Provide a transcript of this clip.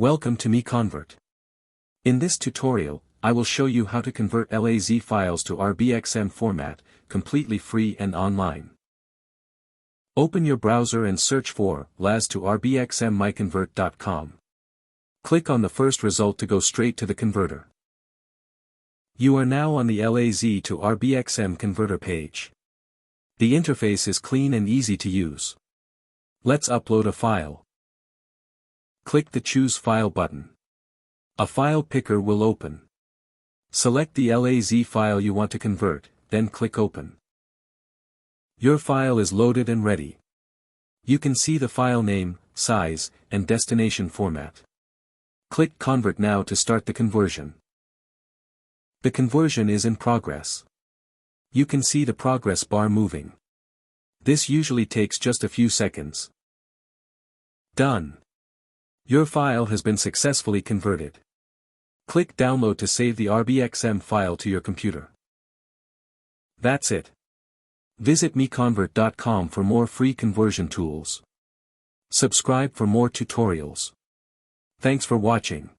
Welcome to MiConvert. In this tutorial, I will show you how to convert LAZ files to RBXM format, completely free and online. Open your browser and search for LAZ to RBXM MiConvert.com. Click on the first result to go straight to the converter. You are now on the LAZ to RBXM converter page. The interface is clean and easy to use. Let's upload a file. Click the Choose File button. A file picker will open. Select the LAZ file you want to convert, then click Open. Your file is loaded and ready. You can see the file name, size, and destination format. Click Convert now to start the conversion. The conversion is in progress. You can see the progress bar moving. This usually takes just a few seconds. Done. Your file has been successfully converted. Click Download to save the RBXM file to your computer. That's it. Visit MiConvert.com for more free conversion tools. Subscribe for more tutorials. Thanks for watching.